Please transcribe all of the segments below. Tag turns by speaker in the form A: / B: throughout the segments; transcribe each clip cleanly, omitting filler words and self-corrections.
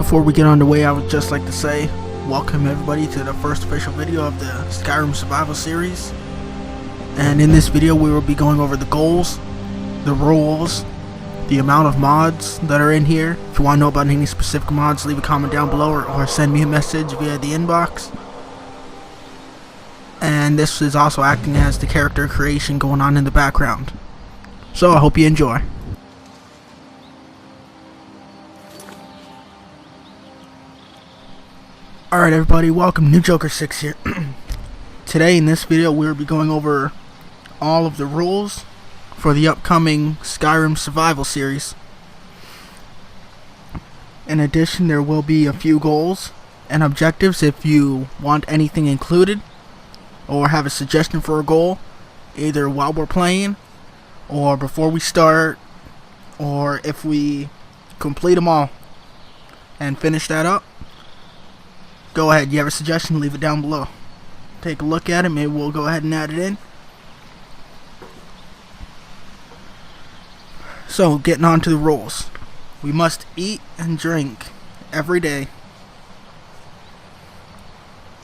A: Before we get underway, I would just like to say welcome everybody to the first official video of the Skyrim survival series. And in this video we will be going over the goals, the rules, the amount of mods that are in here. If you want to know about any specific mods, leave a comment down below or send me a message via the inbox. And this is also acting as the character creation going on in the background. So I hope you enjoy. Alright everybody, welcome, New Joker 6 here. Today in this video we'll be going over all of the rules for the upcoming Skyrim survival series. In addition, there will be a few goals and objectives if you want anything included or have a suggestion for a goal, either while we're playing or before we start, or if we complete them all and finish that up. Go ahead, you have a suggestion, leave it down below. Take a look at it, maybe we'll go ahead and add it in. So, getting on to the rules. We must eat and drink every day.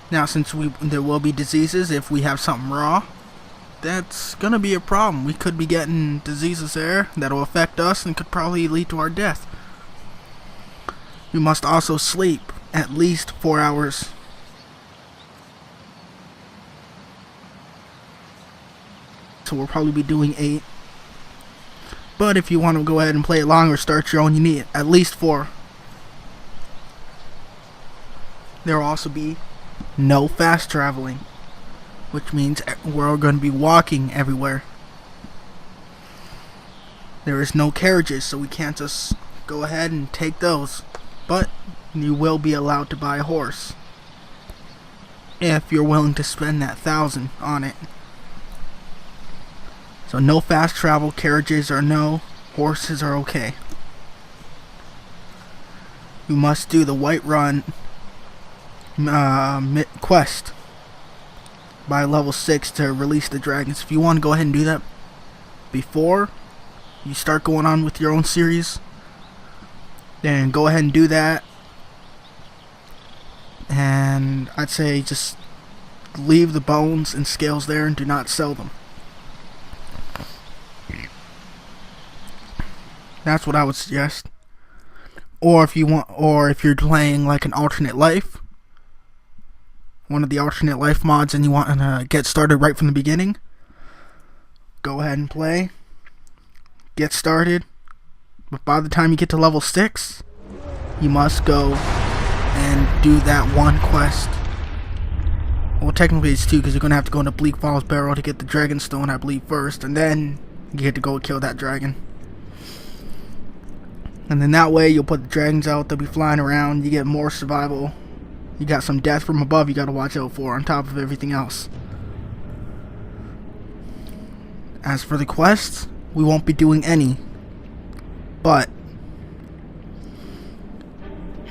A: Now, since there will be diseases if we have something raw, that's gonna be a problem. We could be getting diseases there that'll affect us and could probably lead to our death. We must also sleep at least 4 hours. So we'll probably be doing 8. But if you want to go ahead and play it longer, start your own, you need at least 4. There will also be no fast traveling, which means we're going to be walking everywhere. There is no carriages, so we can't just go ahead and take those. But you will be allowed to buy a horse if you're willing to spend that 1,000 on it. So no fast travel, carriages are no, horses are okay. You must do the Whiterun quest by level 6 to release the dragons. If you want to go ahead and do that before you start going on with your own series, then go ahead and do that. And I'd say just leave the bones and scales there and do not sell them. That's what I would suggest. Or if you're playing like an alternate life, one of the alternate life mods, and you want to get started right from the beginning, go ahead and play, get started. But by the time you get to level 6, you must go and do that one quest. Well, technically it's 2, because you're going to have to go into Bleak Falls Barrow to get the Dragon Stone, I believe, first, and then you get to go kill that dragon. And then that way you'll put the dragons out, they'll be flying around, you get more survival. You got some death from above you got to watch out for on top of everything else. As for the quests, we won't be doing any. But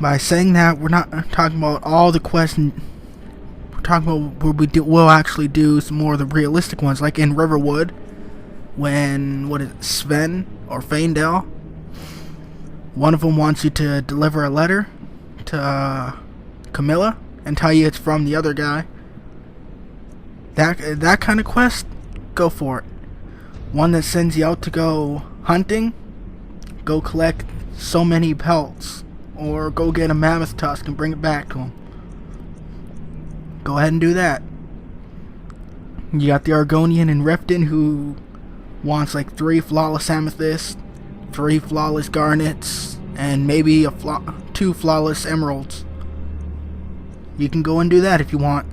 A: by saying that, we're not talking about all the quests. We're talking about where we'll actually do some more of the realistic ones, like in Riverwood, when Sven or Faendal, one of them wants you to deliver a letter to Camilla and tell you it's from the other guy. That kind of quest, go for it. One that sends you out to go hunting, go collect so many pelts, or go get a mammoth tusk and bring it back to him. Go ahead and do that. You got the Argonian and Riften who wants like 3 flawless amethysts, 3 flawless garnets, and maybe 2 flawless emeralds. You can go and do that if you want.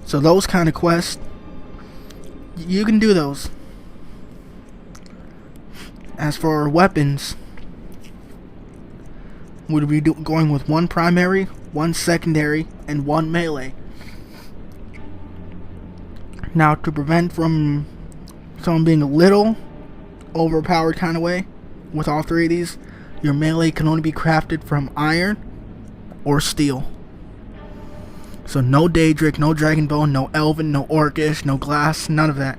A: So those kind of quests, you can do those. As for weapons, we'll be going with 1 primary, 1 secondary, and 1 melee. Now, to prevent from someone being a little overpowered kind of way, with all 3 of these, your melee can only be crafted from iron or steel. So no Daedric, no Dragonbone, no Elven, no Orcish, no Glass, none of that.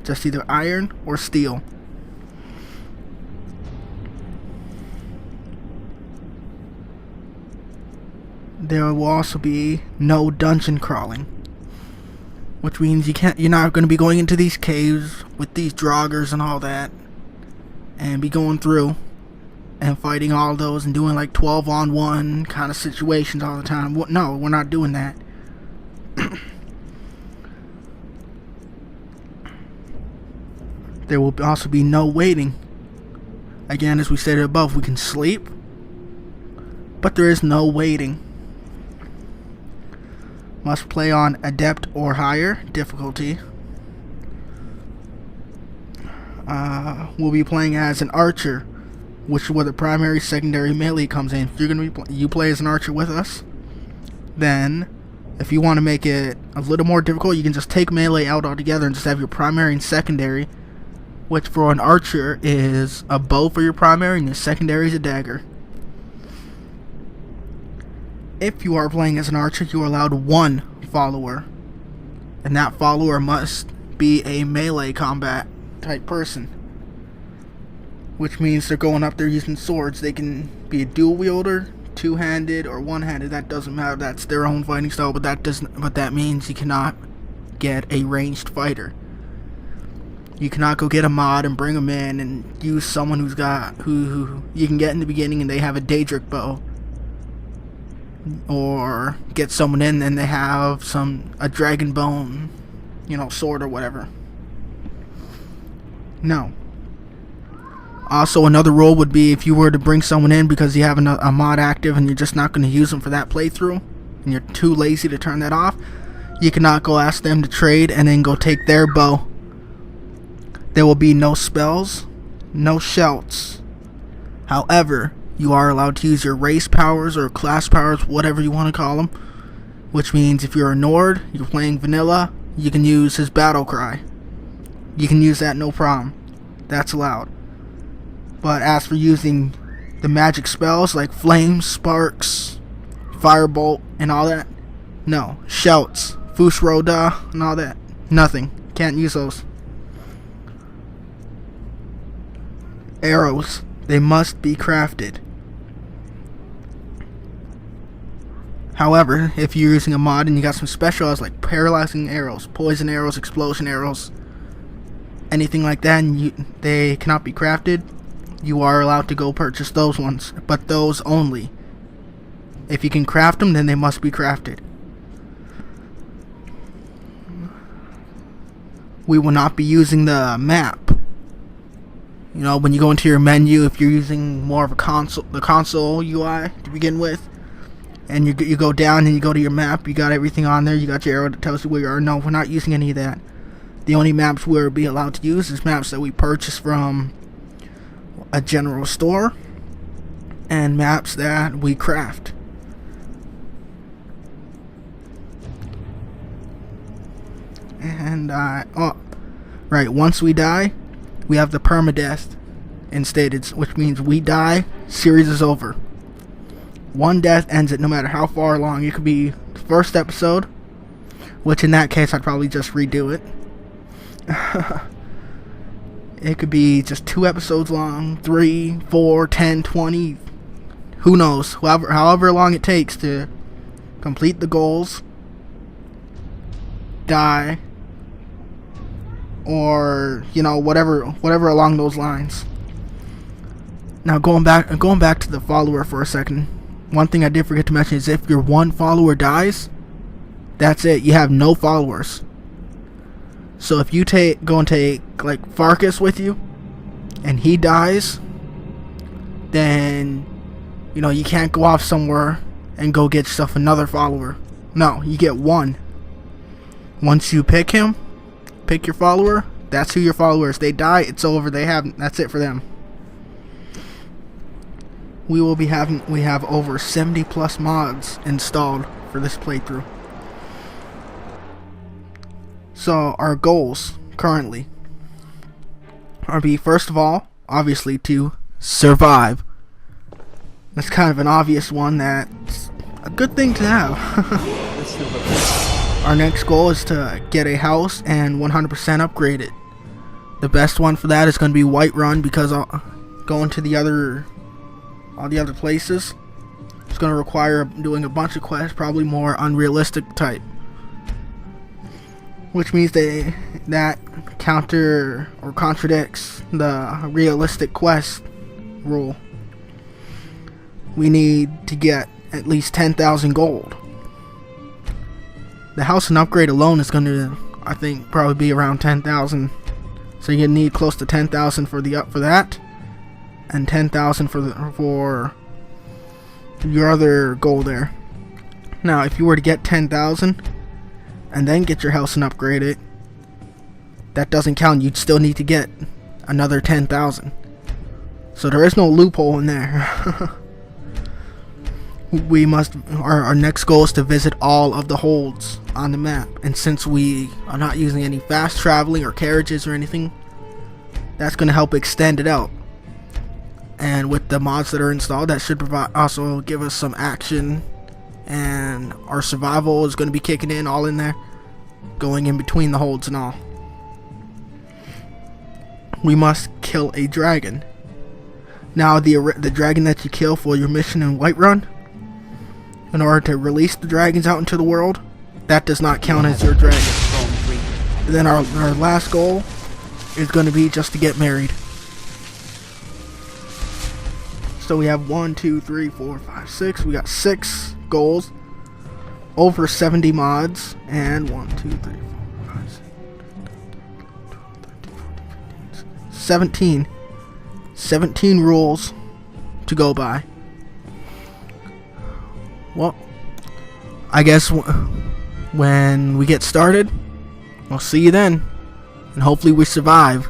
A: Just either iron or steel. there will also be no dungeon crawling, which means you're not going to be going into these caves with these draugrs and all that, and be going through and fighting all those and doing like 12-on-1 kind of situations all the time. No, we're not doing that. There will also be no waiting. Again, as we stated above, we can sleep, but there is no waiting. Must play on adept or higher difficulty. We'll be playing as an archer, which is where the primary, secondary, melee comes in. If you're gonna be you play as an archer with us, then if you want to make it a little more difficult, you can just take melee out altogether and just have your primary and secondary, which for an archer is a bow for your primary and your secondary is a dagger. If you are playing as an archer, you are allowed one follower, and that follower must be a melee combat type person, which means they're going up there using swords. They can be a dual wielder, two-handed, or one-handed. That doesn't matter. That's their own fighting style, but that means you cannot get a ranged fighter. You cannot go get a mod and bring them in and use someone who you can get in the beginning and they have a Daedric bow, or get someone in and they have a dragon bone, sword or whatever. No. Also, another rule would be if you were to bring someone in because you have a mod active and you're just not going to use them for that playthrough, and you're too lazy to turn that off, you cannot go ask them to trade and then go take their bow. There will be no spells, no shouts. However, you are allowed to use your race powers or class powers, whatever you want to call them, which means if you're a Nord, you're playing vanilla, you can use his battle cry. You can use that no problem. That's allowed. But as for using the magic spells like flame, sparks, firebolt, and all that, no. Shouts, Fus Roda, and all that, nothing. Can't use those. Arrows, they must be crafted. However, if you're using a mod and you got some specials like paralyzing arrows, poison arrows, explosion arrows, anything like that, and they cannot be crafted, you are allowed to go purchase those ones, but those only. If you can craft them, then they must be crafted. We will not be using the map. When you go into your menu, if you're using more of the console UI to begin with, and you go down and you go to your map, you got everything on there, you got your arrow that tells you where you are. No, we're not using any of that. The only maps we'll be allowed to use is maps that we purchase from a general store, and maps that we craft. And right, once we die, we have the permadeath instated, which means we die, series is over. One death ends it, no matter how far along. It could be the first episode, which in that case I'd probably just redo it. It could be just 2 episodes long, 3, 4, 10, 20, who knows, however long it takes to complete the goals, die, or whatever along those lines. Now going back to the follower for a second, one thing I did forget to mention is if your one follower dies, that's it. You have no followers. So if you go and take like Farkas with you, and he dies, then you can't go off somewhere and go get yourself another follower. No, you get one. Once you pick your follower, that's who your follower is. They die, it's over. That's it for them. We have over 70 plus mods installed for this playthrough. So our goals currently are first of all, obviously, to survive. That's kind of an obvious one. That's a good thing to have. Our next goal is to get a house and 100% upgrade it. The best one for that is going to be Whiterun, because I'll go into all the other places, It's going to require doing a bunch of quests, probably more unrealistic type. Which means that counter or contradicts the realistic quest rule. We need to get at least 10,000 gold. The house and upgrade alone is going to, I think, probably be around 10,000. So you need close to 10,000 for that, and 10,000 for your other goal there. Now, if you were to get 10,000 and then get your house and upgrade it, that doesn't count. You'd still need to get another 10,000. So there is no loophole in there. Our next goal is to visit all of the holds on the map, and since we are not using any fast traveling or carriages or anything, that's going to help extend it out. And with the mods that are installed, that should also give us some action, and our survival is going to be kicking in, all in there, going in between the holds and all. We must kill a dragon. Now the dragon that you kill for your mission in Whiterun, in order to release the dragons out into the world, that does not count as your dragon. And then our last goal is going to be just to get married. So we have 1, 2, 3, 4, 5, 6. We got 6 goals, over 70 mods, and 1, 2, 3, 4, 5, 6, 13, 14, 15, 16, 17 rules to go by. Well, I guess when we get started, we'll see you then, and hopefully we survive.